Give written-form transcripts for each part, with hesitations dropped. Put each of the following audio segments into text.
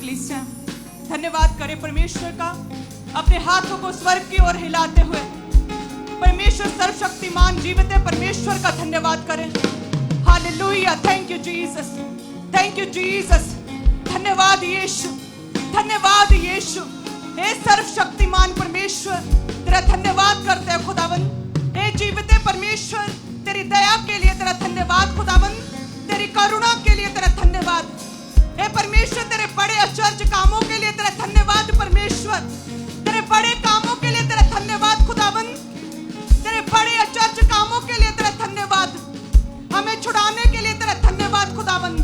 कलीसिया धन्यवाद करें परमेश्वर का, अपने हाथों को स्वर्ग की ओर हिलाते हुए परमेश्वर सर्वशक्तिमान जीवित परमेश्वर का धन्यवाद करें। Hallelujah, thank you Jesus, thank you Jesus, धन्यवाद यीशु, धन्यवाद यीशु। हे सर्वशक्तिमान परमेश्वर, तेरा धन्यवाद करते हैं खुदावन। हे जीवित परमेश्वर, तेरी दया के लिए तेरा धन्यवाद खुदावन, तेरी करुणा के लिए तेरा धन्यवाद। हे परमेश्वर, तेरे बड़े आश्चर्य कामों के लिए तेरा धन्यवाद परमेश्वर, तेरे बड़े कामों के लिए तेरा धन्यवाद खुदावन, तेरे बड़े आश्चर्य कामों के लिए तेरा धन्यवाद। हमें छुड़ाने के लिए तेरा धन्यवाद खुदावन,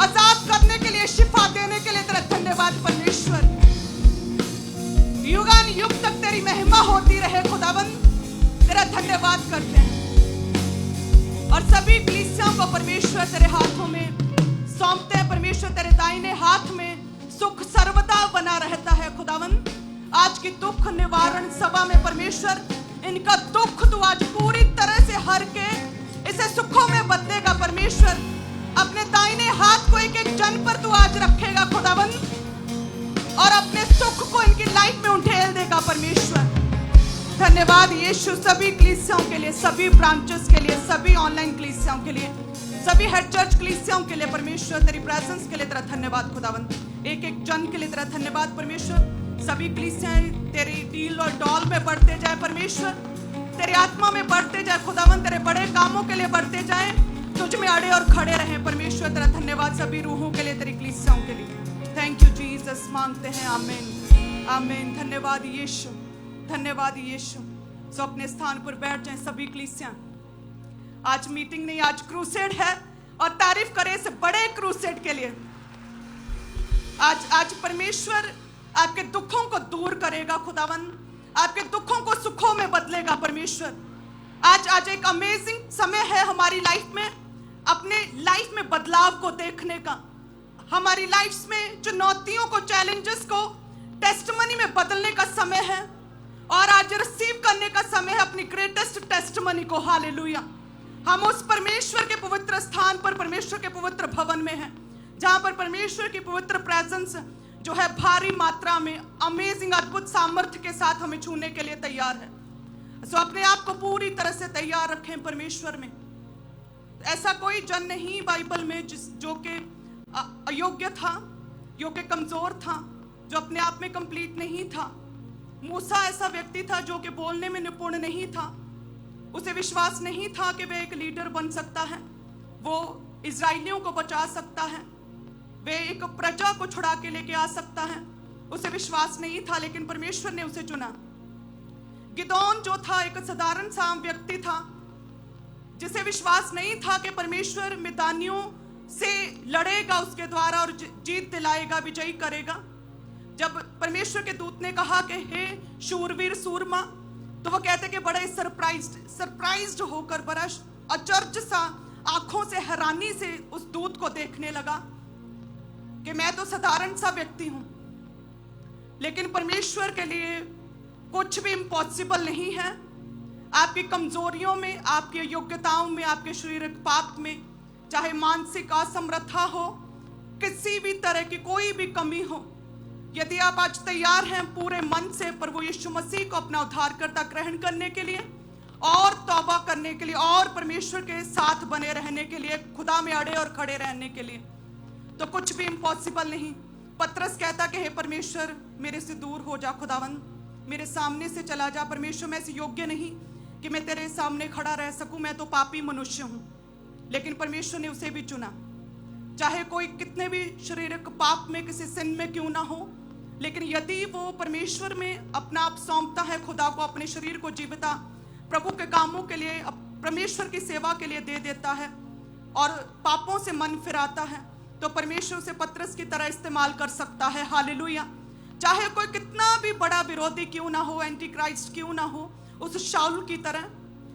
आजाद करने के लिए, शिफा देने के लिए तेरा धन्यवाद परमेश्वर। युगान युग तक तेरी महिमा होती रहे खुदावन, तेरा धन्यवाद करते हैं। और सभी कलीसियाओं को परमेश्वर तेरे हाथों में सौंपते हैं परमेश्वर। तेरे दाहिने हाथ में सुख सर्वदा बना रहता है खुदावन। आज की दुख निवारण सभा में परमेश्वर, इनका दुख तू आज पूरी तरह से हर के इसे सुखों में बदलेगा परमेश्वर। अपने दाहिने हाथ को एक एक जन पर तू आज रखेगा खुदावन, और अपने सुख को इनकी लाइफ में उठेल देगा परमेश्वर। धन्यवाद यीशु, सभी कलीसियाओं के लिए, सभी ब्रांचेस के लिए, सभी ऑनलाइन कलीसियाओं के लिए, सभी हेड चर्च कलीसियाओं के लिए परमेश्वर, तेरी प्रेजेंस के लिए तेरा धन्यवाद खुदावन। एक एक जन के लिए तेरा धन्यवाद परमेश्वर। सभी कलीसियाएं तेरी डील और डॉल में बढ़ते जाए परमेश्वर, तेरी आत्मा में बढ़ते जाए खुदावन, तेरे बड़े कामों के लिए बढ़ते जाए, तुझ में अड़े और खड़े रहें परमेश्वर। तेरा धन्यवाद सभी रूहों के लिए, तेरी कलीसियाओं के लिए। थैंक यू जीसस, मांगते हैं आमीन, आमीन। धन्यवाद यीशु, धन्यवाद यीशु। सो अपने स्थान पर बैठ जाएं सभी कलीसियां। आज मीटिंग नहीं, आज क्रूसेड है, और तारीफ करें इस बड़े क्रूसेड के लिए। आज परमेश्वर आपके दुखों को दूर करेगा खुदावन, आपके दुखों को सुखों में बदलेगा परमेश्वर। आज एक अमेजिंग समय है हमारी लाइफ में, अपने लाइफ में बदलाव को देखने का, हमारी लाइफ में चुनौतियों को, चैलेंजेस को टेस्टमनी में बदलने का समय है, और आज रिसीव करने का समय है अपनी ग्रेटेस्ट टेस्टमनी को। हालेलुया। हम उस परमेश्वर के पवित्र स्थान पर, परमेश्वर के पवित्र भवन में हैं, जहां पर परमेश्वर की पवित्र प्रेजेंस जो है भारी मात्रा में, अमेजिंग, अद्भुत सामर्थ्य के साथ हमें छूने के लिए तैयार है। सो अपने आप को पूरी तरह से तैयार रखें परमेश्वर में। ऐसा कोई जन नहीं बाइबल में जो कि अयोग्य था, जो कि कमजोर था, जो अपने आप में कंप्लीट नहीं था। मूसा ऐसा व्यक्ति था जो कि बोलने में निपुण नहीं था, उसे विश्वास नहीं था कि वह एक लीडर बन सकता है, वो इजराइलियों को बचा सकता है, वे एक प्रजा को छुड़ा के लेके आ सकता है। उसे विश्वास नहीं था, लेकिन परमेश्वर ने उसे चुना। गिदोन जो था एक साधारण सा व्यक्ति था, जिसे विश्वास नहीं था कि परमेश्वर मिदानियों से लड़ेगा उसके द्वारा और जीत दिलाएगा, विजयी करेगा। जब परमेश्वर के दूत ने कहा कि हे शूरवीर सूरमा, तो वो कहते कि बड़े सरप्राइज्ड होकर, बड़ा अचरज सा आंखों से, हैरानी से उस दूत को देखने लगा कि मैं तो साधारण सा व्यक्ति हूं, लेकिन परमेश्वर के लिए कुछ भी इम्पॉसिबल नहीं है। आपकी कमजोरियों में, आपकी योग्यताओं में, आपके शारीरिक पाप में, चाहे मानसिक असमर्थता हो, किसी भी तरह की कोई भी कमी हो, यदि आप आज तैयार हैं पूरे मन से प्रभु यीशु मसीह को अपना उद्धारकर्ता ग्रहण करने के लिए, और तौबा करने के लिए, और परमेश्वर के साथ बने रहने के लिए, खुदा में अड़े और खड़े रहने के लिए, तो कुछ भी इम्पॉसिबल नहीं। पतरस कहता कि हे परमेश्वर, मेरे से दूर हो जा खुदावन, मेरे सामने से चला जा। परमेश्वर, मैं ऐसे योग्य नहीं कि मैं तेरे सामने खड़ा रह सकूं, मैं तो पापी मनुष्य हूं। लेकिन परमेश्वर ने उसे भी चुना, चाहे कोई कितने भी शारीरिक पाप में, किसी सिन में क्यों ना हो, लेकिन यदि वो परमेश्वर में अपना आप सौंपता है, खुदा को, अपने शरीर को जीविता प्रभु के कामों के लिए, परमेश्वर की सेवा के लिए दे देता है, और पापों से मन फिराता है, तो परमेश्वर उसे पतरस की तरह इस्तेमाल कर सकता है। हालेलुया। चाहे कोई कितना भी बड़ा विरोधी क्यों ना हो, एंटी क्राइस्ट क्यों ना हो, उस शाऊल की तरह,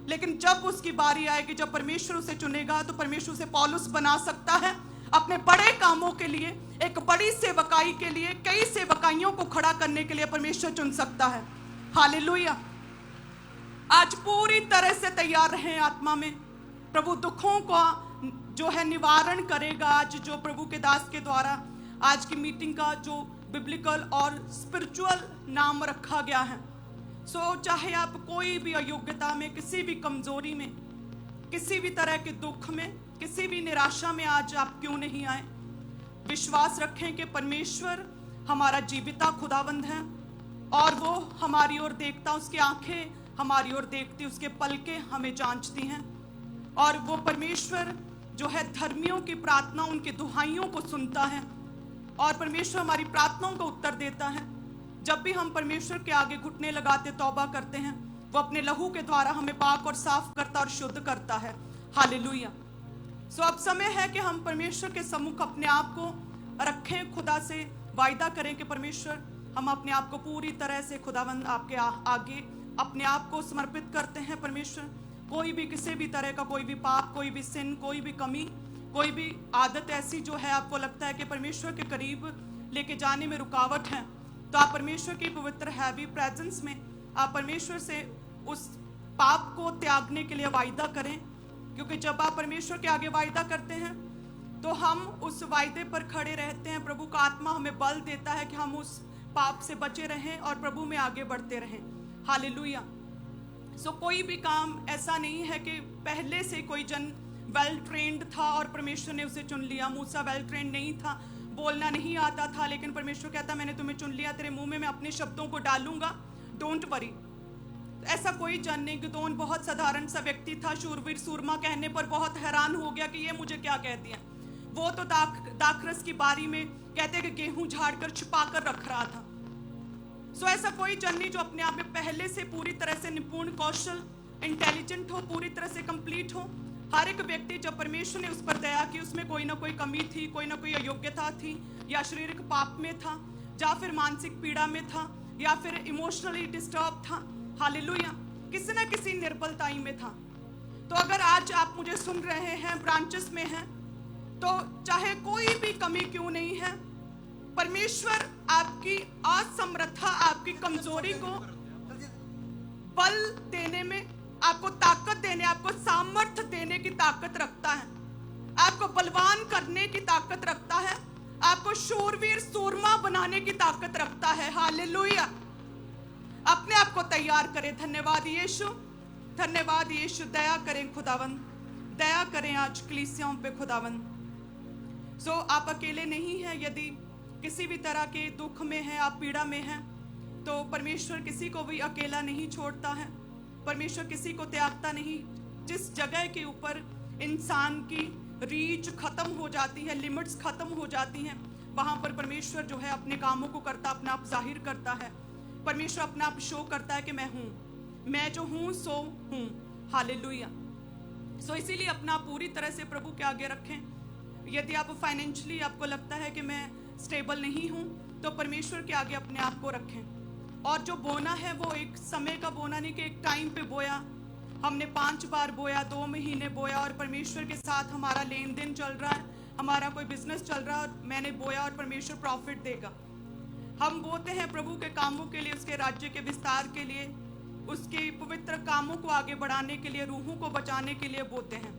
लेकिन जब उसकी बारी आएगी, जब परमेश्वर उसे चुनेगा, तो परमेश्वर उसे पौलुस बना सकता है अपने बड़े कामों के लिए, एक बड़ी सेवकाई के लिए, कई सेवकाइयों को खड़ा करने के लिए परमेश्वर चुन सकता है। हालेलुया। आज पूरी तरह से तैयार रहें आत्मा में। प्रभु दुखों का जो है निवारण करेगा। आज जो प्रभु के दास के द्वारा आज की मीटिंग का जो बिब्लिकल और स्पिरिचुअल नाम रखा गया है। सो चाहे आप कोई भी अयोग्यता में, किसी भी कमजोरी में, किसी भी तरह के दुख में, किसी भी निराशा में आज आप क्यों नहीं आए, विश्वास रखें कि परमेश्वर हमारा जीविता खुदावंद है और वो हमारी ओर देखता, उसकी आंखें हमारी ओर देखती, उसके पलकें हमें जांचती हैं और वो परमेश्वर जो है धर्मियों की प्रार्थना, उनकी दुहाइयों को सुनता है और परमेश्वर हमारी प्रार्थनाओं का उत्तर देता है। जब भी हम परमेश्वर के आगे घुटने लगाते, तौबा करते हैं, वो अपने लहू के द्वारा हमें पाक और साफ करता और शुद्ध करता है। हालेलुया। सो अब समय है कि हम परमेश्वर के सम्मुख अपने आप को रखें, खुदा से वायदा करें कि परमेश्वर हम अपने आप को पूरी तरह से खुदावंद आपके आगे अपने आप को समर्पित करते हैं। परमेश्वर कोई भी किसी भी तरह का कोई भी पाप, कोई भी सिन, कोई भी कमी, कोई भी आदत ऐसी जो है आपको लगता है कि परमेश्वर के करीब लेके जाने में रुकावट है, तो आप परमेश्वर की पवित्र हैवी प्रेजेंस में आप परमेश्वर से उस पाप को त्यागने के लिए वायदा करें, क्योंकि जब आप परमेश्वर के आगे वायदा करते हैं तो हम उस वायदे पर खड़े रहते हैं। प्रभु का आत्मा हमें बल देता है कि हम उस पाप से बचे रहें और प्रभु में आगे बढ़ते रहें। हालेलुया। सो कोई भी काम ऐसा नहीं है कि पहले से कोई जन वेल ट्रेंड था और परमेश्वर ने उसे चुन लिया। मूसा वेल ट्रेंड नहीं था, बोलना नहीं आता था, लेकिन परमेश्वर कहता मैंने तुम्हें चुन लिया, तेरे मुंह में मैं अपने शब्दों को डालूंगा, डोंट वरी। ऐसा कोई जन नहीं। गिदोन बहुत साधारण सा व्यक्ति था, शूरवीर सूरमा कहने पर बहुत हैरान हो गया कि ये मुझे क्या कह दिया। वो तो दाखरस की बारी में कहते कि गेहूं झाड़ कर छिपा कर रख रहा था। सो ऐसा कोई जन नहीं जो अपने आप में पहले से पूरी तरह से निपुण, कौशल, इंटेलिजेंट हो, पूरी तरह से कंप्लीट हो। हर एक व्यक्ति जब परमेश्वर ने उस पर दया की, उसमें कोई ना कोई कमी थी, कोई ना कोई अयोग्यता थी, या शारीरिक पाप में था, या फिर मानसिक पीड़ा में था, या फिर इमोशनली डिस्टर्ब था। हालेलुया। किसी ना किसी निर्बलताई में था। तो अगर आज आप मुझे सुन रहे हैं, ब्रांचेस में हैं, तो चाहे कोई भी कमी क्यों नहीं है, परमेश्वर आपकी असमर्थता, आपकी कमजोरी को बल देने में, आपको ताकत देने, आपको सामर्थ्य देने की ताकत रखता है, आपको बलवान करने की ताकत रखता है, आपको शूरवीर सूरमा बनाने की ताकत रखता है। हालेलुया। अपने आप को तैयार करें। धन्यवाद यीशु, धन्यवाद यीशु। दया करें खुदावंद, दया करें आज कलीसियाओं पे खुदावंद। सो आप अकेले नहीं हैं। यदि किसी भी तरह के दुख में हैं, आप पीड़ा में हैं, तो परमेश्वर किसी को भी अकेला नहीं छोड़ता है। परमेश्वर किसी को त्यागता नहीं। जिस जगह के ऊपर इंसान की रीच खत्म हो जाती है, लिमिट्स खत्म हो जाती हैं, वहां पर परमेश्वर जो है अपने कामों को करता, अपना आप जाहिर करता है। परमेश्वर अपना आप शो करता है कि मैं हूं, मैं जो हूं सो हूं। हालेलुया। सो इसीलिए अपना पूरी तरह से प्रभु के आगे रखें। यदि आप फाइनेंशियली आपको लगता है कि मैं स्टेबल नहीं हूं, तो परमेश्वर के आगे अपने आप को रखें। और जो बोना है वो एक समय का बोना नहीं कि एक टाइम पे बोया, हमने 5 बार बोया, 2 महीने बोया और परमेश्वर के साथ हमारा लेन देन चल रहा है, हमारा कोई बिजनेस चल रहा है और मैंने बोया और परमेश्वर प्रॉफिट देगा। हम बोते हैं प्रभु के कामों के लिए, उसके राज्य के विस्तार के लिए, उसके पवित्र कामों को आगे बढ़ाने के लिए, रूहों को बचाने के लिए बोते हैं,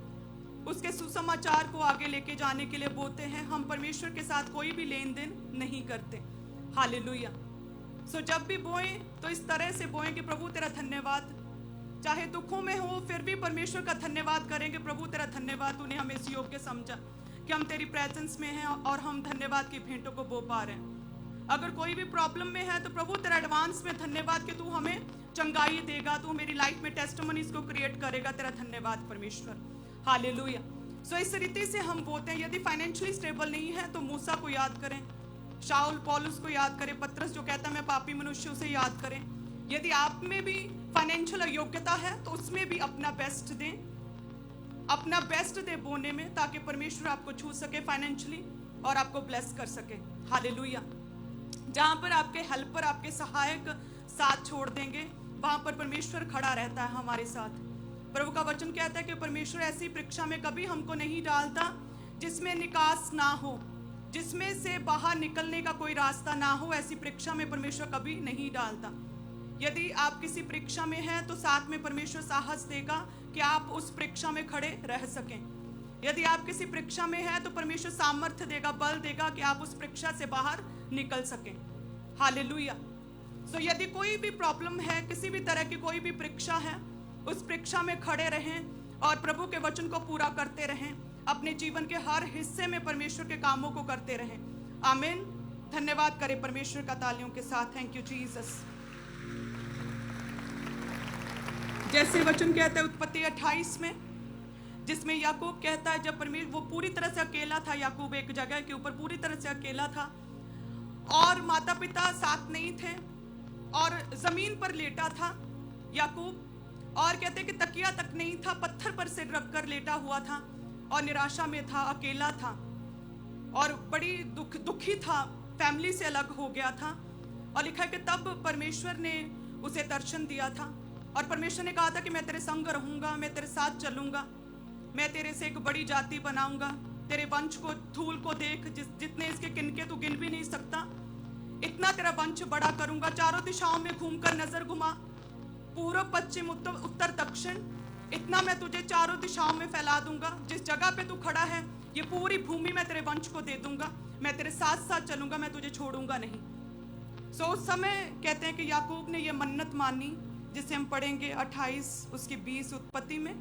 उसके सुसमाचार को आगे लेके जाने के लिए बोते हैं। हम परमेश्वर के साथ कोई भी लेन देन नहीं करते। हालेलुया। सो जब भी बोएं तो इस तरह से बोएं कि प्रभु तेरा धन्यवाद। चाहे दुखों में हो फिर भी परमेश्वर का धन्यवाद करेंगे। प्रभु तेरा धन्यवाद, तूने हमें इस योग्य समझा कि हम तेरी प्रेजेंस में हैं और हम धन्यवाद की भेंटों को बो पा रहे हैं। अगर कोई भी प्रॉब्लम में है तो प्रभु तेरा एडवांस में धन्यवाद कि तू हमें चंगाई देगा, तू मेरी लाइफ में टेस्टिमोनीज को क्रिएट करेगा। तेरा धन्यवाद परमेश्वर। हालेलुया। सो इस रीति से हम बोलते हैं। यदि फाइनेंशियली स्टेबल नहीं है तो मूसा को याद करें, शाऊल पौलुस को याद करें, पतरस जो कहता है मैं पापी मनुष्य, उसे याद करें। यदि आप में भी फाइनेंशियल अयोग्यता है तो उसमें भी अपना बेस्ट दें, अपना बेस्ट दे बोने में, ताकि परमेश्वर आपको छू सके फाइनेंशियली और आपको ब्लेस कर सके। हालेलुया। जहां पर आपके हेल्पर, आपके सहायक साथ छोड़ देंगे, वहां पर परमेश्वर खड़ा रहता है हमारे साथ। प्रभु का वचन कहता है कि परमेश्वर ऐसी परीक्षा में कभी हमको नहीं डालता जिसमें निकास ना हो, जिसमें से बाहर निकलने का कोई रास्ता ना हो। ऐसी परीक्षा में परमेश्वर कभी नहीं डालता। यदि आप किसी परीक्षा में हैं तो साथ में परमेश्वर साहस देगा कि आप उस परीक्षा में खड़े रह सकें। यदि आप किसी परीक्षा में हैं तो परमेश्वर सामर्थ्य देगा, बल देगा कि आप उस परीक्षा से बाहर निकल सकें। हालेलुया। सो यदि कोई भी प्रॉब्लम है, किसी भी तरह की कोई भी परीक्षा है, उस परीक्षा में खड़े रहें और प्रभु के वचन को पूरा करते रहें। अपने जीवन के हर हिस्से में परमेश्वर के कामों को करते रहें। आमीन। धन्यवाद करें परमेश्वर का तालियों के साथ। Thank you Jesus. जैसे वचन कहता है उत्पत्ति 28 में, जिसमें याकूब कहता है जब परमेश्वर, वो पूरी तरह से अकेला था, याकूब एक जगह के ऊपर पूरी तरह से अकेला था और माता पिता साथ नहीं थे और जमीन पर लेटा था याकूब, और कहते कि तकिया तक नहीं था, पत्थर पर सिर रखकर लेटा हुआ था और निराशा में था, अकेला था और बड़ी दुखी था, फैमिली से अलग हो गया था। और लिखा है कि तब परमेश्वर ने उसे दर्शन दिया था और परमेश्वर ने कहा था कि मैं तेरे संग रहूंगा, मैं तेरे साथ चलूंगा, मैं तेरे से एक बड़ी जाति बनाऊंगा, तेरे वंश को, धूल को देख, जितने इसके किनके तू गिन भी नहीं सकता, इतना तेरा वंश बड़ा करूंगा। चारों दिशाओं में घूमकर नजर घुमा, पूर्व पश्चिम उत्तर दक्षिण, इतना मैं तुझे चारों दिशाओं में फैला दूंगा। जिस जगह पे तू खड़ा है ये पूरी भूमि मैं तेरे वंश को दे दूंगा, मैं तेरे साथ साथ चलूंगा, मैं तुझे छोड़ूंगा नहीं। सो उस समय कहते हैं कि याकूब ने ये मन्नत मानी, जिसे हम पढ़ेंगे 28 उसकी 20 उत्पत्ति में,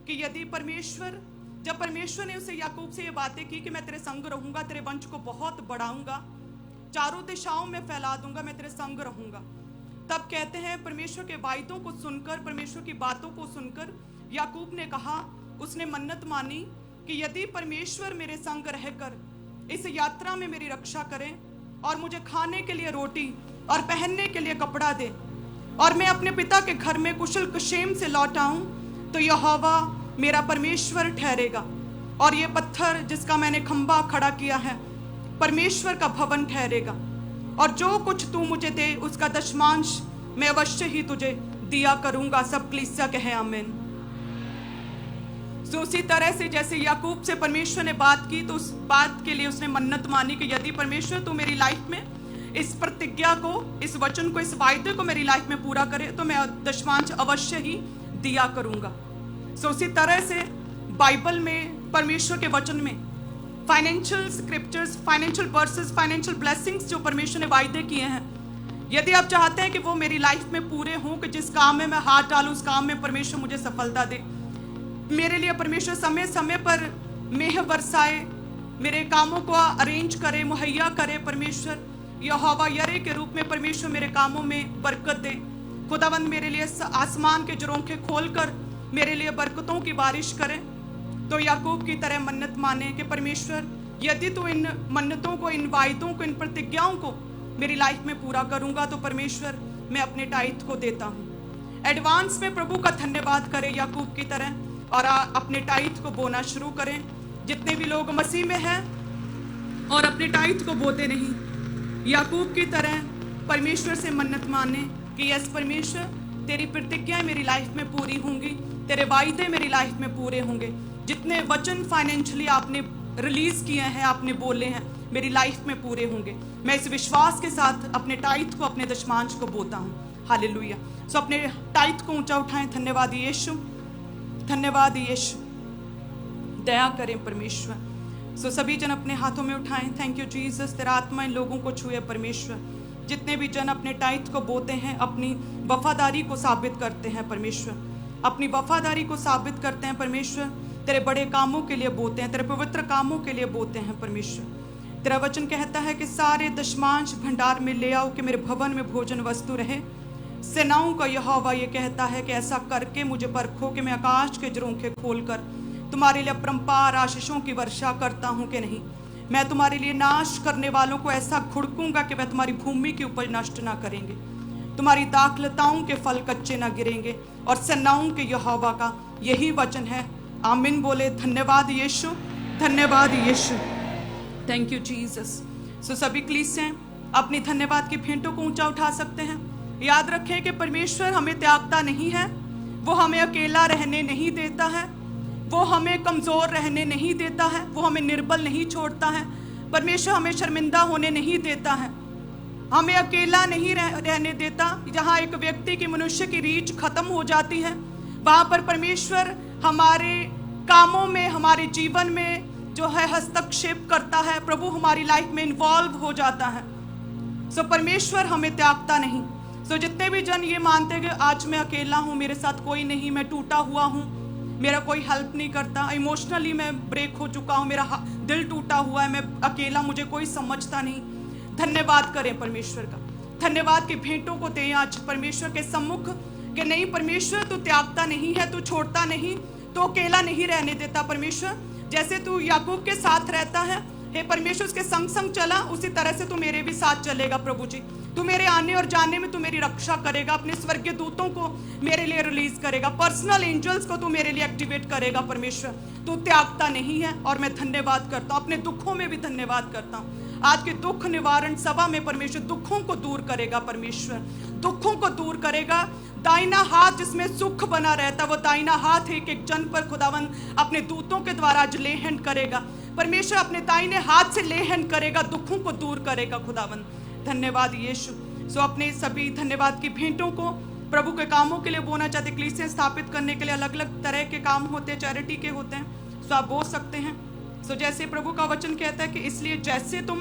कि यदि परमेश्वर, जब परमेश्वर ने उसे याकूब से ये बातें की कि मैं तेरे संग रहूंगा, तेरे वंश को बहुत बढ़ाऊंगा, चारों दिशाओं में फैला दूंगा, मैं तेरे संग रहूंगा, तब कहते हैं परमेश्वर के वायदों को सुनकर, परमेश्वर की बातों को सुनकर याकूब ने कहा, उसने मन्नत मानी कि यदि परमेश्वर मेरे संग रहकर इस यात्रा में मेरी रक्षा करे और मुझे खाने के लिए रोटी और पहनने के लिए कपड़ा दे और मैं अपने पिता के घर में कुशल कुशेम से लौट आऊं, तो यहोवा मेरा परमेश्वर ठहरेगा और ये पत्थर जिसका मैंने खंभा खड़ा किया है परमेश्वर का भवन ठहरेगा, और जो कुछ तू मुझे दे उसका दशमांश मैं अवश्य ही तुझे दिया करूंगा। सब कलीसिया कहे आमीन। तो उसी तरह से जैसे याकूब से परमेश्वर ने बात की, तो उस बात के लिए उसने मन्नत मानी कि यदि परमेश्वर तू मेरी लाइफ में इस प्रतिज्ञा को, इस वचन को, इस वायदे को मेरी लाइफ में पूरा करे तो मैं दशमांश अवश्य ही दिया करूंगा। सो उसी तरह से बाइबल में, परमेश्वर के वचन में financial scriptures, financial versus, financial blessings जो परमेश्वर ने वायदे किए हैं, यदि आप चाहते हैं कि वो मेरी लाइफ में पूरे हों, कि जिस काम में मैं हाथ डालूं उस काम में परमेश्वर मुझे सफलता दे, मेरे लिए परमेश्वर समय समय पर मेह बरसाए, मेरे कामों को अरेंज करे, मुहैया करे, परमेश्वर यहोवा यरे के रूप में परमेश्वर मेरे कामों में बरकत दे, खुदावंद मेरे लिए आसमान के झरोखे खोलकर मेरे लिए बरकतों की बारिश करे, तो याकूब की तरह मन्नत माने कि परमेश्वर यदि तू इन मन्नतों को, इन वायदों को, इन प्रतिज्ञाओं को मेरी लाइफ में पूरा करूंगा तो परमेश्वर मैं अपने टाइथ को देता हूँ। एडवांस में प्रभु का धन्यवाद करें याकूब की तरह और अपने टाइथ को बोना शुरू करें। जितने भी लोग मसीह में हैं और अपने टाइथ को बोते नहीं, याकूब की तरह परमेश्वर से मन्नत माने कि यस परमेश्वर तेरी प्रतिज्ञाएं मेरी लाइफ में पूरी होंगी, तेरे वायदे मेरी लाइफ में पूरे होंगे, जितने वचन फाइनेंशियली आपने रिलीज किए हैं, आपने बोले हैं, मेरी लाइफ में पूरे होंगे। मैं इस विश्वास के साथ अपने टाइथ को, अपने दशमांश को बोता हूँ। हालेलुया। सो अपने टाइथ को ऊंचा उठाएं। धन्यवाद यीशु, धन्यवाद यीशु, दया करें परमेश्वर। सो सभी जन अपने हाथों में उठाएं। Thank you Jesus. तेरा आत्मा इन लोगों को छुए परमेश्वर। जितने भी जन अपने टाइथ को बोते हैं, अपनी वफादारी को साबित करते हैं परमेश्वर, अपनी वफादारी को साबित करते हैं परमेश्वर, तेरे बड़े कामों के लिए बोते हैं, तेरे पवित्र कामों के लिए बोते हैं परमेश्वर। तेरा वचन कहता है कि सारे दशमांश भंडार में ले आओ कि मेरे भवन में भोजन वस्तु रहे। सेनाओं का यहोवा ये कहता है कि ऐसा करके मुझे परखो कि मैं आकाश के झरोखे खोलकर तुम्हारे लिए अपरंपार आशीषों की वर्षा करता हूँ कि नहीं। मैं तुम्हारे लिए नाश करने वालों को ऐसा घुड़कूंगा कि वह तुम्हारी भूमि की उपज नष्ट ना करेंगे, तुम्हारी दाखलताओं के फल कच्चे ना गिरेंगे, और सेनाओं के यहोवा का यही वचन है। आमीन बोले। धन्यवाद यीशु, धन्यवाद यीशु। Thank you Jesus. सो सभी कलीसियां अपनी धन्यवाद की भेंटों को ऊंचा उठा सकते हैं। याद रखें कि परमेश्वर हमें त्यागता नहीं है, वो हमें अकेला रहने नहीं देता है, वो हमें कमज़ोर रहने नहीं देता है, वो हमें निर्बल नहीं छोड़ता है। परमेश्वर हमें शर्मिंदा होने नहीं देता है, हमें अकेला नहीं रहने देता। जहाँ एक व्यक्ति की, मनुष्य की रीच खत्म हो जाती है, वहाँ पर परमेश्वर हमारे कामों में, हमारे जीवन में जो है हस्तक्षेप करता है, प्रभु हमारी लाइफ में इन्वॉल्व हो जाता है। सो परमेश्वर हमें त्यागता नहीं। सो जितने भी जन ये मानते हैं कि आज मैं अकेला हूँ, मेरे साथ कोई नहीं, मैं टूटा हुआ हूँ, मेरा कोई हेल्प नहीं करता, इमोशनली मैं ब्रेक हो चुका हूँ, मेरा दिल टूटा हुआ है, मैं अकेला, मुझे कोई समझता नहीं, धन्यवाद करें परमेश्वर का। धन्यवाद के भेंटों को दें आज परमेश्वर के सम्मुख कि नहीं परमेश्वर, तू त्यागता नहीं है, तू छोड़ता नहीं, तो अकेला नहीं रहने देता परमेश्वर। जैसे तू याकूब के साथ रहता है, हे परमेश्वर उसके संग संग चला, उसी तरह से तू मेरे भी साथ चलेगा प्रभु जी। तू मेरे आने और जाने में तू मेरी रक्षा करेगा, अपने स्वर्गीय दूतों को मेरे लिए रिलीज करेगा, पर्सनल एंजल्स को तू मेरे लिए एक्टिवेट करेगा परमेश्वर। तू त्यागता नहीं है और मैं धन्यवाद करता हूँ, अपने दुखों में भी धन्यवाद करता हूँ। आज के दुख निवारण सभा में परमेश्वर दुखों को दूर करेगा, परमेश्वर दुखों को दूर करेगा। दाहिना हाथ जिसमें सुख बना रहता, वो दाहिना हाथ एक एक जन पर खुदावन अपने दूतों के द्वारा आज ले हैंड करेगा परमेश्वर, अपने दाहिने हाथ से ले हैंड करेगा, दुखों को दूर करेगा खुदावन। धन्यवाद यीशु। सो अपने सभी धन्यवाद की भेंटों को प्रभु के कामों के लिए बोना चाहते, कलीसिया स्थापित करने के लिए अलग अलग तरह के काम होते हैं, चैरिटी के होते हैं, सो आप बोल सकते हैं। सो जैसे प्रभु का वचन कहता है कि इसलिए जैसे तुम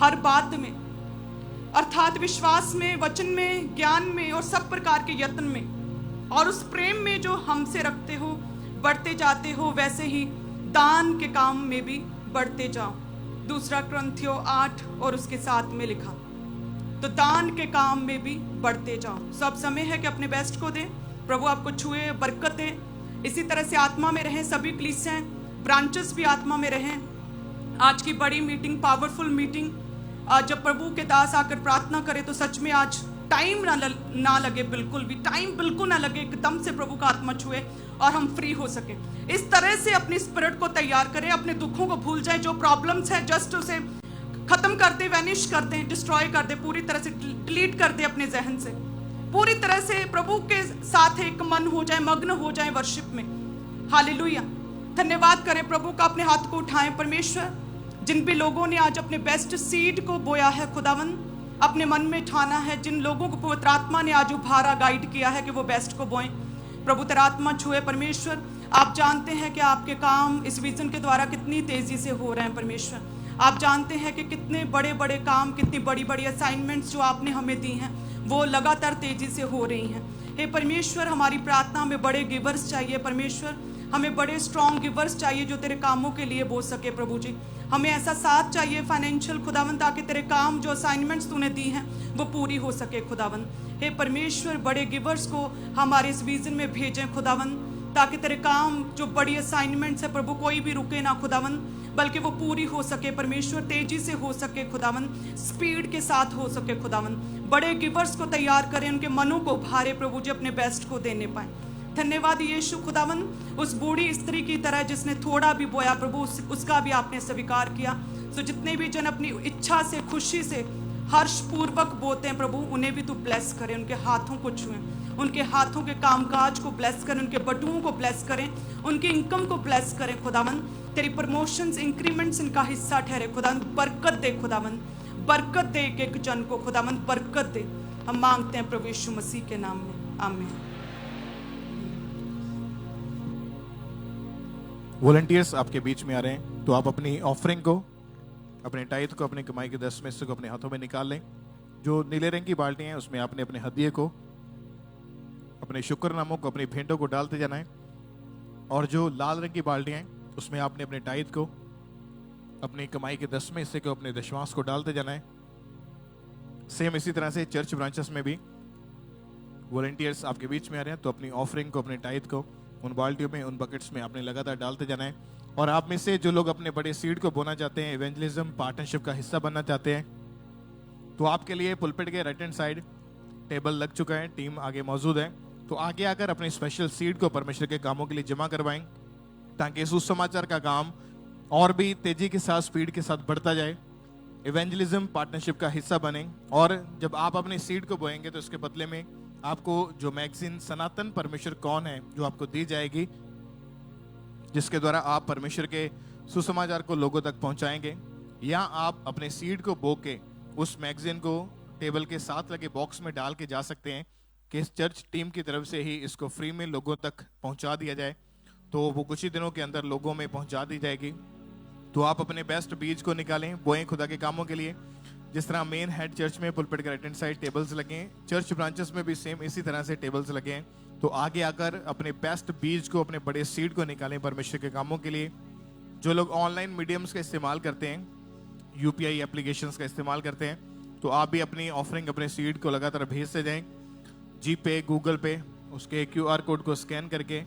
हर बात में अर्थात विश्वास में, वचन में, ज्ञान में और सब प्रकार के यत्न में और उस प्रेम में जो हमसे रखते हो बढ़ते जाते हो, वैसे ही दान के काम में भी बढ़ते जाओ। 2 कुरिन्थियों 8 और उसके 7 में लिखा। तो दान के काम में भी बढ़ते जाओ। सब समय है कि अपने बेस्ट को दें, प्रभु आपको छुए, बरकत दे। इसी तरह से आत्मा में रहें, सभी कलीसियाँ ब्रांचेस भी आत्मा में रहें। आज की बड़ी मीटिंग, पावरफुल मीटिंग, आज जब प्रभु के दास आकर प्रार्थना करें तो सच में आज टाइम ना लगे, बिल्कुल भी टाइम बिल्कुल ना लगे, एकदम से प्रभु का आत्मा छुए और हम फ्री हो सके। इस तरह से अपनी स्पिरिट को तैयार करें, अपने दुखों को भूल जाएं, जो प्रॉब्लम्स हैं जस्ट उसे खत्म कर दे, वैनिश कर दें, डिस्ट्रॉय कर दे, पूरी तरह से डिलीट कर दे अपने जहन से, पूरी तरह से प्रभु के साथ एक मन हो जाए, मग्न हो जाए वर्शिप में। हालेलुया। धन्यवाद करें प्रभु का, अपने हाथ को उठाएं परमेश्वर। जिन भी लोगों ने आज अपने बेस्ट सीड को बोया है खुदावन, अपने मन में ठाना है, जिन लोगों को पवित्र आत्मा ने आज उभारा, गाइड किया है कि वो बेस्ट को बोएं, प्रभु तेरा आत्मा छुए परमेश्वर। आप जानते हैं कि आपके काम इस विजन के द्वारा कितनी तेजी से हो रहे हैं परमेश्वर। आप जानते हैं कि कितने बड़े बड़े काम, कितनी बड़ी बड़ी असाइनमेंट्स जो आपने हमें दी हैं वो लगातार तेजी से हो रही हैं। हे परमेश्वर, हमारी प्रार्थना में बड़े गिवर्स चाहिए परमेश्वर, हमें बड़े स्ट्रॉन्ग गिवर्स चाहिए जो तेरे कामों के लिए बोल सके प्रभु जी। हमें ऐसा साथ चाहिए फाइनेंशियल खुदावन, ताकि तेरे काम जो असाइनमेंट्स तूने दी हैं वो पूरी हो सके खुदावन। हे परमेश्वर, बड़े गिवर्स को हमारे इस विजन में भेजें खुदावन, ताकि तेरे काम जो बड़ी असाइनमेंट्स है प्रभु, कोई भी रुके ना खुदावन, बल्कि वो पूरी हो सके परमेश्वर, तेजी से हो सके खुदावन, स्पीड के साथ हो सके खुदावन। बड़े गिवर्स को तैयार करें, उनके मनों को भारे प्रभु जी, अपने बेस्ट को देने पाए। धन्यवाद यीशु खुदावन, उस बूढ़ी स्त्री की तरह जिसने थोड़ा भी बोया प्रभु, उसका भी आपने स्वीकार किया। तो जितने भी जन अपनी इच्छा से, खुशी से, हर्ष पूर्वक बोते हैं प्रभु, उन्हें भी तू ब्लेस करें, उनके हाथों को छुएं, उनके हाथों के कामकाज को ब्लेस करें, उनके बटुओं को ब्लेस करें, उनकी इनकम को ब्लेस करें खुदावन। तेरी प्रमोशंस, इंक्रीमेंट्स इनका हिस्सा ठहरे खुदावन। बरकत दे खुदावन, बरकत दे एक एक जन को खुदावन, बरकत दे। हम मांगते हैं प्रभु यीशु मसीह के नाम में, आमीन। वॉलंटियर्स आपके बीच में आ रहे हैं, तो आप अपनी ऑफरिंग को, अपने टाइथ को, अपनी कमाई के 10 में से को अपने हाथों में निकाल लें। जो नीले रंग की बाल्टी हैं उसमें आपने अपने हदिये को, अपने शुक्रनामों को, अपनी भेंटों को डालते जाना है। और जो लाल रंग की बाल्टियां हैं उसमें आपने अपने टाइथ को, अपनी कमाई के 10 में से को, अपने दशमांश को डालते जाना है। सेम इसी तरह से चर्च ब्रांचेस में भी वॉलंटियर्स आपके बीच में आ रहे हैं, तो अपनी ऑफरिंग को, अपने टाइथ को उन बाल्टियों में, उन बकेट्स में आपने लगातार डालते जाना है। और आप में से जो लोग अपने बड़े सीड को बोना चाहते हैं, इवेंजलिज्म पार्टनरशिप का हिस्सा बनना चाहते हैं, तो आपके लिए पुलपिट के राइट हैंड साइड टेबल लग चुका है, टीम आगे मौजूद है। तो आगे आकर अपने स्पेशल सीड को परमेश्वर के कामों के लिए जमा करवाएं, ताकि सुसमाचार का काम और भी तेजी के साथ, स्पीड के साथ बढ़ता जाए, इवेंजलिज्म पार्टनरशिप का हिस्सा बने। और जब आप अपने सीड को बोएंगे तो इसके बदले में आपको जो मैगजीन सनातन परमेश्वर कौन है जो आपको दी जाएगी, जिसके द्वारा आप परमेश्वर के सुसमाचार को लोगों तक पहुंचाएंगे, या आप अपने सीड को बो के उस मैगजीन को टेबल के साथ लगे बॉक्स में डाल के जा सकते हैं कि इस चर्च टीम की तरफ से ही इसको फ्री में लोगों तक पहुंचा दिया जाए। तो वो कुछ ही दिनों के अंदर लोगों में पहुंचा दी जाएगी। तो आप अपने बेस्ट बीज को निकालें, बोएं खुदा के कामों के लिए। जिस तरह मेन हेड चर्च में पुलपिट के राइट हैंड साइड टेबल्स लगे हैं, चर्च ब्रांचेस में भी सेम इसी तरह से टेबल्स लगे हैं। तो आगे आकर अपने बेस्ट बीज को, अपने बड़े सीड को निकालें परमेश्वर के कामों के लिए। जो लोग ऑनलाइन मीडियम्स का इस्तेमाल करते हैं, यूपीआई एप्लीकेशंस का इस्तेमाल करते हैं, तो आप भी अपनी ऑफरिंग, अपने सीड को लगातार भेजते जाएं। जी पे, गूगल पे, उसके क्यूआर कोड को स्कैन करके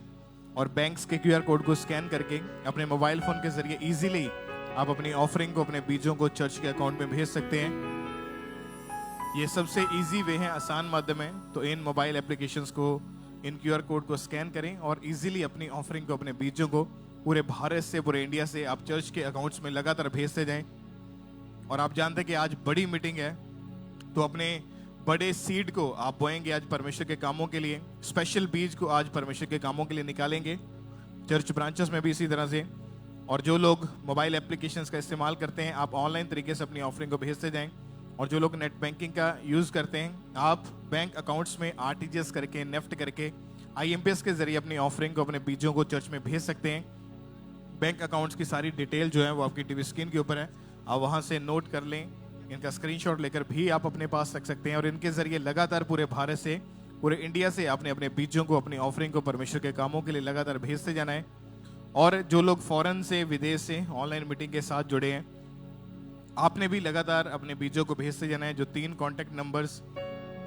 और बैंक्स के क्यूआर कोड को स्कैन करके अपने मोबाइल फोन के जरिए इजीली आप अपनी ऑफरिंग को, अपने बीजों को चर्च के अकाउंट में भेज सकते हैं। ये सबसे इजी वे है, आसान माध्यम है। तो इन मोबाइल एप्लीकेशंस को, इन क्यूआर कोड को स्कैन करें और इजीली अपनी ऑफरिंग को, अपने बीजों को पूरे भारत से, पूरे इंडिया से आप चर्च के अकाउंट्स में लगातार भेजते जाएं। और आप जानते हैं कि आज बड़ी मीटिंग है, तो अपने बड़े सीड को आप बोएंगे आज परमेश्वर के कामों के लिए। स्पेशल बीज को आज परमेश्वर के कामों के लिए निकालेंगे, चर्च ब्रांचेस में भी इसी तरह से। और जो लोग मोबाइल एप्लीकेशंस का इस्तेमाल करते हैं, आप ऑनलाइन तरीके से अपनी ऑफरिंग को भेजते जाएं। और जो लोग नेट बैंकिंग का यूज़ करते हैं, आप बैंक अकाउंट्स में आरटीजीएस करके, नेफ्ट करके, आईएमपीएस के जरिए अपनी ऑफरिंग को, अपने बीजों को चर्च में भेज सकते हैं। बैंक अकाउंट्स की सारी डिटेल जो है वो आपकी टीवी स्क्रीन के ऊपर है, आप वहाँ से नोट कर लें। इनका स्क्रीनशॉट लेकर भी आप अपने पास रख सकते हैं और इनके जरिए लगातार पूरे भारत से, पूरे इंडिया से आपने अपने बीजों को, अपनी ऑफरिंग को परमेश्वर के कामों के लिए लगातार भेजते जाना है। और जो लोग फॉरेन से, विदेश से ऑनलाइन मीटिंग के साथ जुड़े हैं, आपने भी लगातार अपने बीजों को भेजते जाना है। जो 3 कॉन्टैक्ट नंबर्स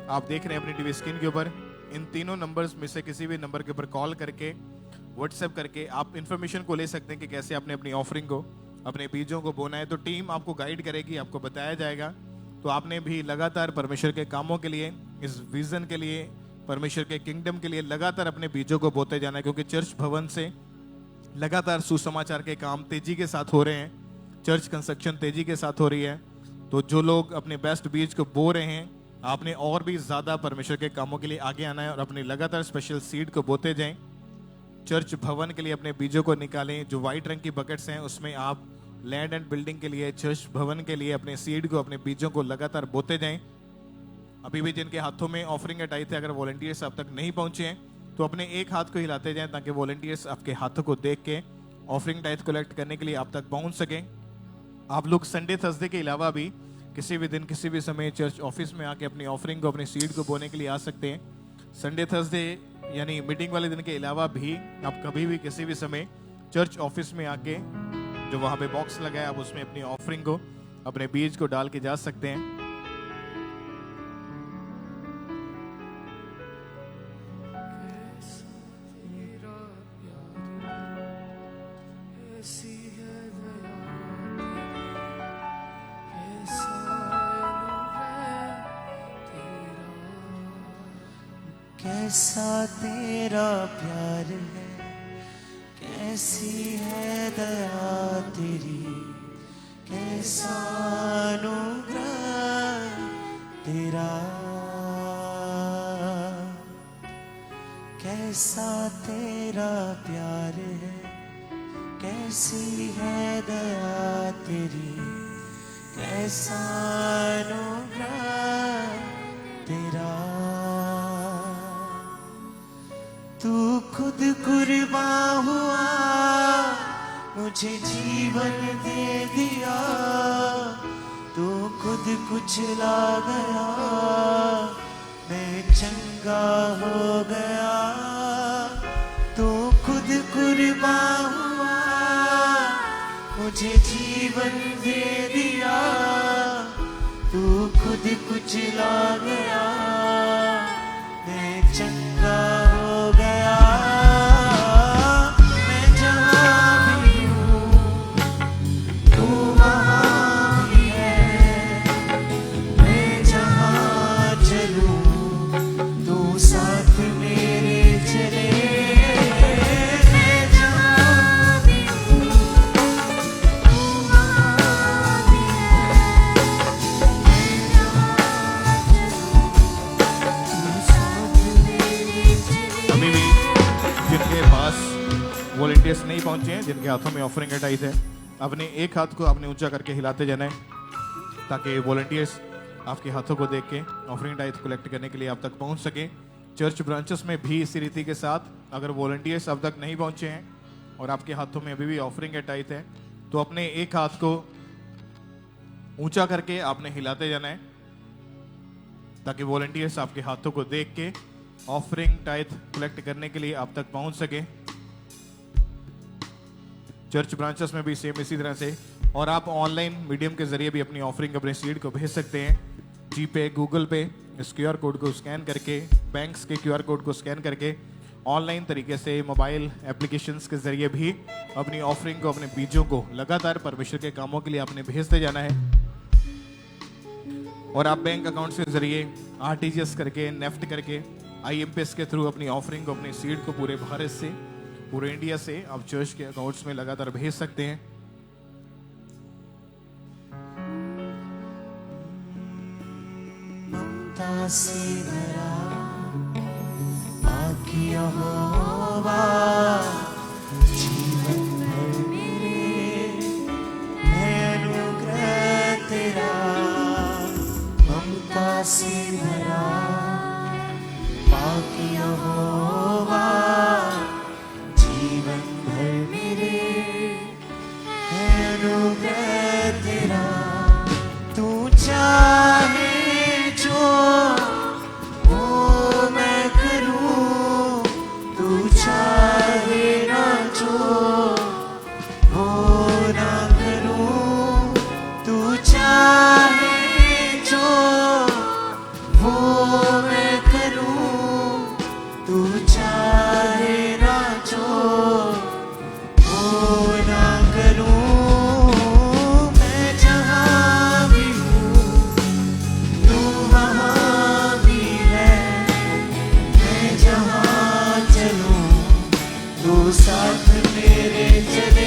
आप देख रहे हैं अपनी टीवी स्क्रीन के ऊपर, इन तीनों नंबर्स में से किसी भी नंबर के ऊपर कॉल करके, व्हाट्सएप करके आप इन्फॉर्मेशन को ले सकते हैं कि कैसे आपने अपनी ऑफरिंग को, अपने बीजों को बोना है। तो टीम आपको गाइड करेगी, आपको बताया जाएगा। तो आपने भी लगातार परमेश्वर के कामों के लिए, इस विजन के लिए, परमेश्वर के किंगडम के लिए लगातार अपने बीजों को बोते जाना है, क्योंकि चर्च भवन से लगातार सुसमाचार के काम तेजी के साथ हो रहे हैं, चर्च कंस्ट्रक्शन तेजी के साथ हो रही है। तो जो लोग अपने बेस्ट बीज को बो रहे हैं, आपने और भी ज्यादा परमेश्वर के कामों के लिए आगे आना है और अपनी लगातार स्पेशल सीड को बोते जाएं। चर्च भवन के लिए अपने बीजों को निकालें। जो व्हाइट रंग की बकेट्स हैं उसमें आप लैंड एंड बिल्डिंग के लिए, चर्च भवन के लिए अपने सीड को, अपने बीजों को लगातार बोते जाएं। अभी भी जिनके हाथों में ऑफरिंग टाई थे, अगर वॉलंटियर्स अब तक नहीं पहुंचे हैं तो अपने एक हाथ को हिलाते जाएं ताकि वॉलंटियर्स आपके हाथों को देख के ऑफरिंग टाइथ कलेक्ट करने के लिए आप तक पहुंच सकें। आप लोग संडे, थर्सडे के अलावा भी किसी भी दिन, किसी भी समय चर्च ऑफिस में आके अपनी ऑफरिंग को, अपनी सीड को बोने के लिए आ सकते हैं। संडे, थर्सडे यानी मीटिंग वाले दिन के अलावा भी आप कभी भी, किसी भी समय चर्च ऑफिस में आके, जो वहाँ पे बॉक्स लगा है, आप उसमें अपनी ऑफरिंग को, अपने बीज को डाल के जा सकते हैं। कैसा तेरा प्यार है, कैसी है दया तेरी, कैसा अनुग्रह तेरा, कैसा तेरा प्यार है, कैसी है दया तेरी, कैसा अनुग्रह तेरा। तू खुद कुर्बान हुआ, मुझे जीवन दे दिया, तू खुद कुचला गया, मैं चंगा हो गया। तू खुद कुर्बान हुआ, मुझे जीवन दे दिया, तू खुद कुचला गया, मैं चंगा हो गया। मैं जहाँ भी हूँ तू वहाँ भी है, मैं जहाँ चलूँ तू साथ मेरे चले। मैं जहाँ भी हूँ तू वहाँ भी है, मैं जहाँ चलूँ तू साथ मेरे चले। अभी भी जिनके पास वॉलंटियर्स नहीं पहुंचे हैं, जिनके हाथों में ऑफरिंग टाइथ है, अपने एक हाथ को आपने ऊंचा करके हिलाते जाना है ताकि वॉलंटियर्स आपके हाथों को देख के ऑफरिंग टाइथ कलेक्ट करने के लिए आप तक पहुंच सके। चर्च ब्रांचेस में भी इसी रीति के साथ अगर वॉलंटियर्स अब तक नहीं पहुंचे हैं और आपके हाथों में अभी भी ऑफरिंग का टाइट है, तो अपने एक हाथ को ऊंचा करके आपने हिलाते जाना है ताकि वॉलंटियर्स आपके हाथों को देख के ऑफरिंग टाइट कलेक्ट करने के लिए आप तक पहुंच सके। चर्च ब्रांचेस में भी सेम इसी तरह से, और आप ऑनलाइन मीडियम के जरिए भी अपनी ऑफरिंग अपने सीड को भेज सकते हैं। जी पे, गूगल पे, इस क्यूआर कोड को स्कैन करके, बैंक्स के क्यूआर कोड को स्कैन करके, ऑनलाइन तरीके से मोबाइल एप्लीकेशंस के जरिए भी अपनी ऑफरिंग को, अपने बीजों को लगातार परमेश्वर के कामों के लिए आपने भेजते जाना है। और आप बैंक अकाउंट के जरिए आरटीजीएस करके, नेफ्ट करके, आईएमपीएस के थ्रू अपनी ऑफरिंग को, अपनी सीड को पूरे भारत से, पूरे इंडिया से आप चर्च के अकाउंट्स में लगातार भेज सकते हैं। ममता से भरा बाकी यहोवा जीवन भर मेरे है अनुग्रह तेरा। ममता से भरा बाकी यहोवा जीवन भर मेरे है अनुग्रह तेरा। तू चाहे जो वो मैं करूं, तू चाहे ना जो वो ना करूं, तू चाहे जो वो मैं करूं, तू चाहे ना जो वो ना करूं। मैं जहां भी हूँ तू वहाँ भी है, मैं जहाँ चलूं तू साथ मेरे चले।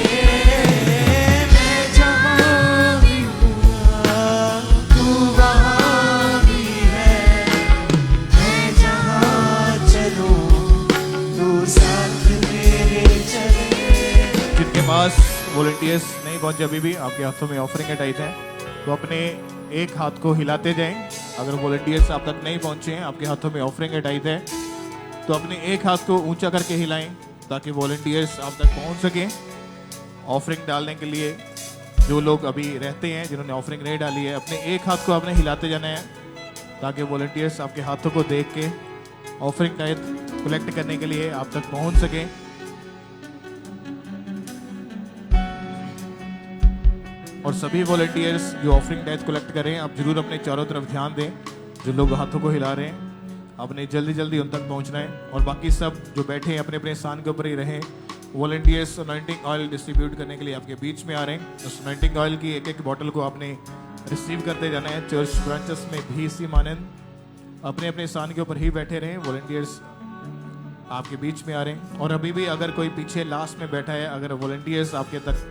मैं जहाँ भी हूँ तू वहाँ भी है, मैं जहाँ चलूं तू साथ मेरे चले। जिनके पास वॉलंटियर्स नहीं पहुंचे अभी भी, आपके हाथों में ऑफरिंग का टाइट है, तो अपने एक हाथ को हिलाते जाएं। अगर वॉलंटियर्स आप तक नहीं पहुंचे हैं, आपके हाथों में ऑफरिंग का टाइट है, तो अपने एक हाथ को ऊंचा करके हिलाएं ताकि वॉलंटियर्स आप तक पहुंच सकें ऑफरिंग डालने के लिए। जो लोग अभी रहते हैं जिन्होंने ऑफरिंग नहीं डाली है, अपने एक हाथ को आपने हिलाते जाना है ताकि वॉलंटियर्स आपके हाथों को देख के ऑफरिंग टाइट कलेक्ट करने के लिए आप तक पहुंच सकें। और सभी वॉलंटियर्स जो ऑफरिंग टाइट कलेक्ट करें, आप जरूर अपने चारों तरफ ध्यान दें। जो लोग हाथों को हिला रहे हैं, आपने जल्दी जल्दी उन तक पहुंचना है। और बाकी सब जो बैठे हैं अपने अपने स्थान के ऊपर ही रहें। वॉलंटियर्स अनॉइंटिंग ऑयल डिस्ट्रीब्यूट करने के लिए आपके बीच में आ रहे हैं। उस अनॉइंटिंग ऑयल की एक एक बॉटल को आपने रिसीव करते जाना है। चर्च ब्रांचेस में भी इसी मानन अपने अपने स्थान के ऊपर ही बैठे रहें। वॉलंटियर्स आपके बीच में आ रहे हैं। और अभी भी अगर कोई पीछे लास्ट में बैठा है, अगर वॉलंटियर्स आपके तक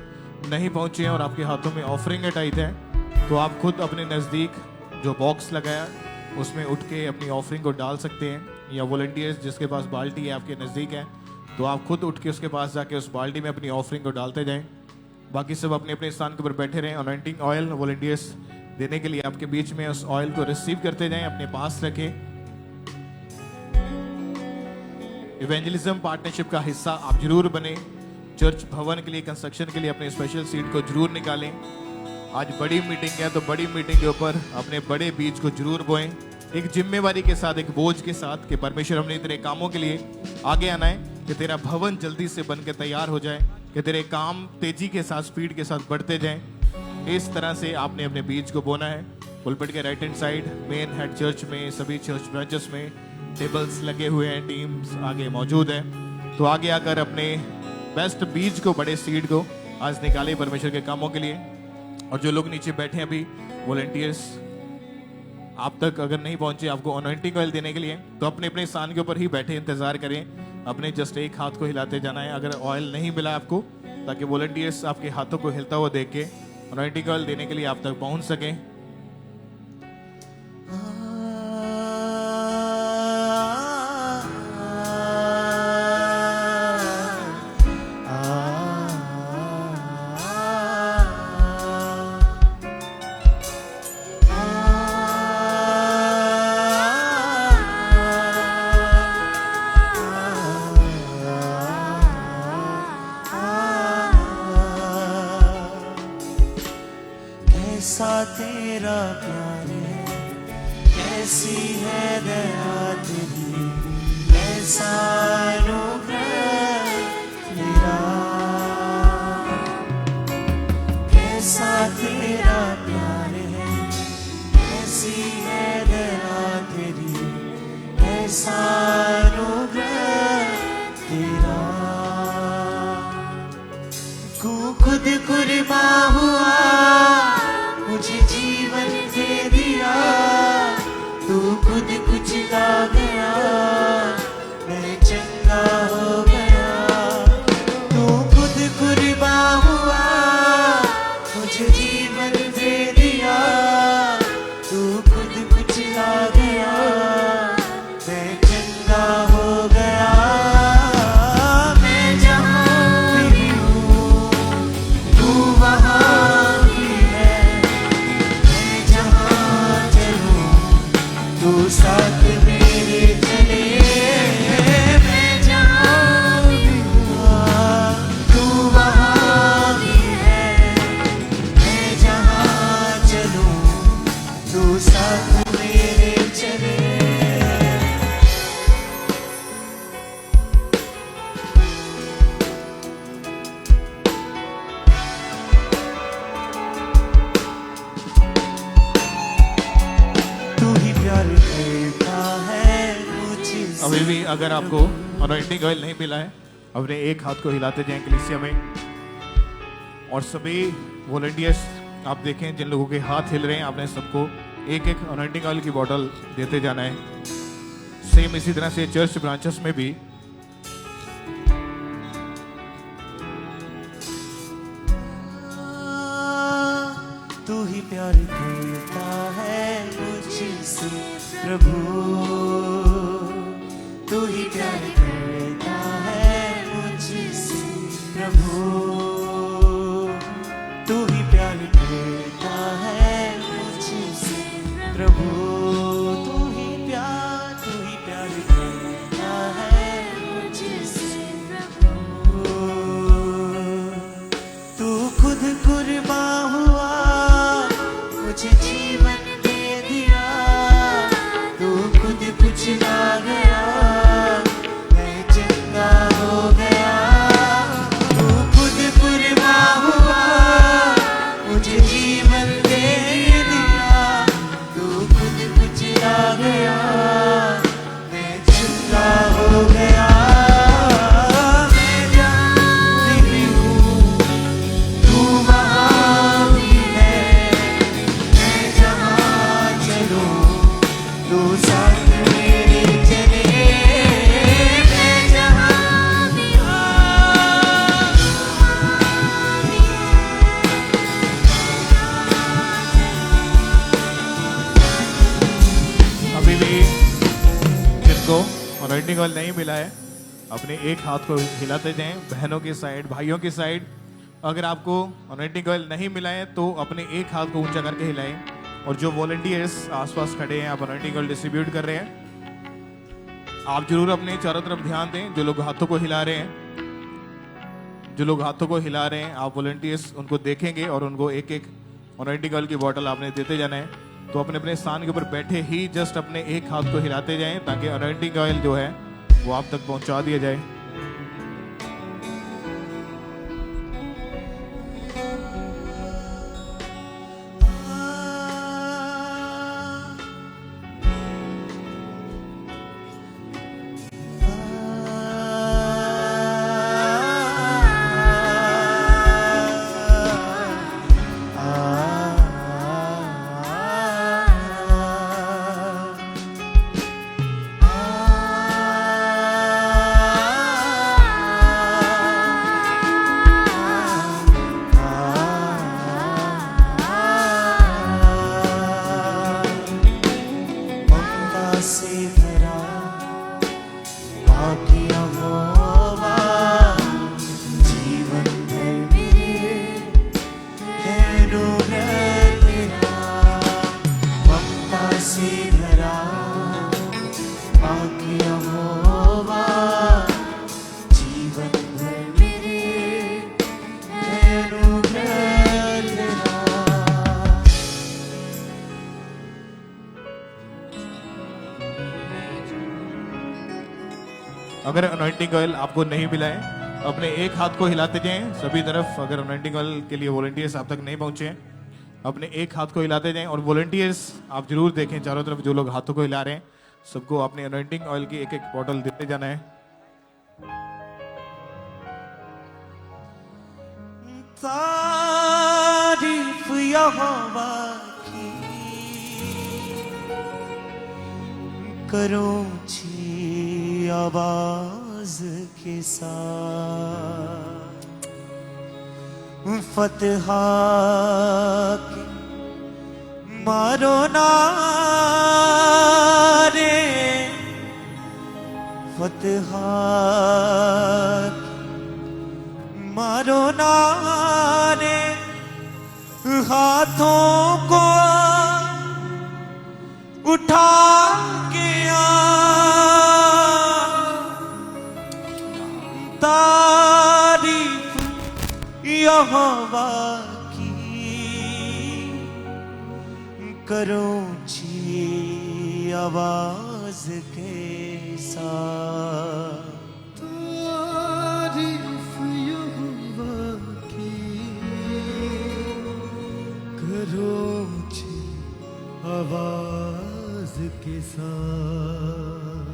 नहीं पहुंचे हैं और आपके हाथों में ऑफरिंग टाइट है, तो आप खुद अपने नज़दीक जो बॉक्स लगाया उसमें उठ के अपनी ऑफरिंग को डाल सकते हैं। या वॉलंटियर्स जिसके पास बाल्टी है आपके नज़दीक है, तो आप खुद उठ के उसके पास जाके उस बाल्टी में अपनी ऑफरिंग को डालते जाएं। बाकी सब अपने अपने स्थान के ऊपर बैठे रहें। अनॉइंटिंग ऑयल वॉलंटियर्स देने के लिए आपके बीच में उस ऑयल को रिसीव करते जाएं, अपने पास रखें। इवेंजलिज्म पार्टनरशिप का हिस्सा आप जरूर बने। चर्च भवन के लिए, कंस्ट्रक्शन के लिए अपने स्पेशल सीट को जरूर निकालें। आज बड़ी मीटिंग है, तो बड़ी मीटिंग के ऊपर अपने बड़े बीज को जरूर बोएं, एक जिम्मेवारी के साथ, एक बोझ के साथ कि परमेश्वर हमने तेरे कामों के लिए आगे आना है, कि तेरा भवन जल्दी से बन के तैयार हो जाए, कि तेरे काम तेजी के साथ, स्पीड के साथ बढ़ते जाएं। इस तरह से आपने अपने बीज को बोना है। पुलपिट के right hand side main head church में, सभी चर्च ब्रांचेस में टेबल्स लगे हुए हैं, टीम्स आगे मौजूद है। तो आगे आकर अपने बेस्ट बीज को, बड़े सीड को आज निकाले परमेश्वर के कामों के लिए। और जो लोग नीचे बैठे हैं अभी, वॉलंटियर्स आप तक अगर नहीं पहुंचे आपको अनॉइंटिंग ऑयल देने के लिए, तो अपने अपने स्थान के ऊपर ही बैठे इंतजार करें। अपने जस्ट एक हाथ को हिलाते जाना है अगर ऑयल नहीं मिला आपको, ताकि वॉलंटियर्स आपके हाथों को हिलता हुआ देख के अनॉइंटिंग ऑयल देने के लिए आप तक पहुंच सकें। कैसा तेरा प्यार है, कैसी है दया तेरी, कैसा अनुग्रह तेरा, कैसा तेरा प्यार है, कैसी है दया तेरी, कैसा अनुग्रह तेरा। तू खुद कुर्बा हुआ, मुझे जीवन दे दिया, तू खुद कुचला गया, मैं चंगा हो गया। तू खुद कुर्बा हुआ, मुझे जीवन दे दिया, तू खुद कुचला गया, मैं चंगा हो गया। मैं जहाँ भी हूँ, तू वहाँ भी है, मैं जहाँ चलूँ, तू साथ मेरे चले। मैं जहाँ भी हूँ, तू वहाँ भी है, मैं जहाँ चलूँ, तू साथ मेरे चले। तू ही प्यार करता है मुझसे। अभी भी अगर आपको अनॉइंटिंग ऑयल नहीं मिला है, अपने एक हाथ को हिलाते जाएं कलीसिया में। और सभी वॉलंटियर्स आप देखें जिन लोगों के हाथ हिल रहे हैं, आपने सबको एक एक अनॉइंटिंग ऑयल की बोतल देते जाना है। सेम इसी तरह से चर्च ब्रांचेस में भी तू ही प्यार करता है मुझसे प्रभु, तू ही प्यार करता है मुझसे प्रभु, तू ही प्यार करता है मुझसे प्रभु, तू ही प्यार करता है मुझसे प्रभु। तू खुद कुर्बा हुआ, मुझे जीवन दे दिया, तू खुद कुचला गया, मैं चंगा हो गया। तू खुद कुर्बा हुआ, मुझे जीवन दे दिया, तू खुद कुचला गया, मैं चंगा हो गया। मैं जहाँ भी हूँ, तू वहाँ भी है, मैं जहाँ चलूँ, तू साथ मेरे चले। मैं जहाँ भी अभी भी जिनको अनॉइंटिंग ऑयल नहीं मिला है, अपने एक हाथ को हिलाते जाएं बहनों की साइड, भाइयों की साइड। अगर आपको अनॉइंटिंग ऑयल नहीं मिला है तो अपने एक हाथ को ऊंचा करके हिलाएं। और जो वॉलंटियर्स आसपास खड़े हैं, आप अनॉइंटिंग ऑयल डिस्ट्रीब्यूट कर रहे हैं, आप जरूर अपने चारों तरफ ध्यान दें। जो लोग हाथों को हिला रहे हैं, जो लोग हाथों को हिला रहे हैं, आप वॉलंटियर्स उनको देखेंगे और उनको एक एक अनॉइंटिंग ऑयल की बोतल आपने देते जाना है। तो अपने अपने स्थान के ऊपर बैठे ही जस्ट अपने एक हाथ को हिलाते जाएं ताकि अनॉइंटिंग ऑयल जो है वो आप तक पहुंचा दिया जाए। अगर अनॉइंटिंग ऑयल आपको नहीं मिला है, अपने एक हाथ को हिलाते जाएं सभी तरफ। अगर अनॉइंटिंग ऑयल के लिए वॉलंटियर्स आप तक नहीं पहुंचे हैं, अपने एक हाथ को हिलाते जाएं। और वॉलंटियर्स आप जरूर देखें चारों तरफ, जो लोग हाथों को हिला रहे हैं सबको अपने अनॉइंटिंग ऑयल की एक एक बॉटल देते जाना है। तारीफ यहोवा की करो ऊंची आवाज के साथ, फतहा के मारो नारे, फतहा के मारो नारे, हाथों को उठा के तारीफ यहोवा की करो ऊंची आवाज के साथ। तारीफ यहोवा की करो ऊंची आवाज के साथ।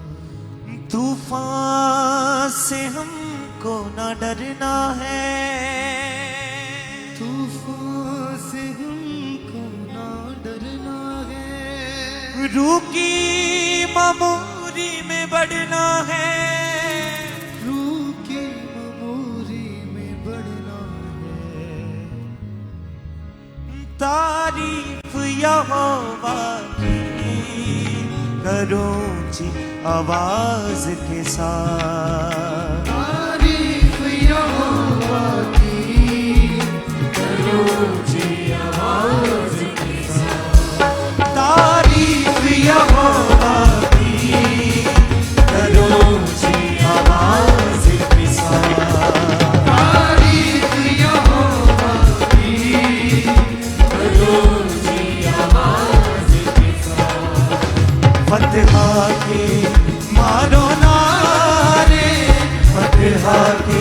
तूफान से हमको ना डरना है, तूफान से हमको ना डरना है, रूह की ममूरी में बढ़ना है, रूह की ममूरी में बढ़ना है। तारीफ यहोवा की करो ऊंची आवाज के साथ। तारीफ यहोवा की करो ऊंची आवाज के साथ। तारीफ यहोवा की करो ऊंची आवाज के साथ। तारीफ यहोवा की करो ऊंची आवाज के साथ। फतहा के मारो नारे, फतहा के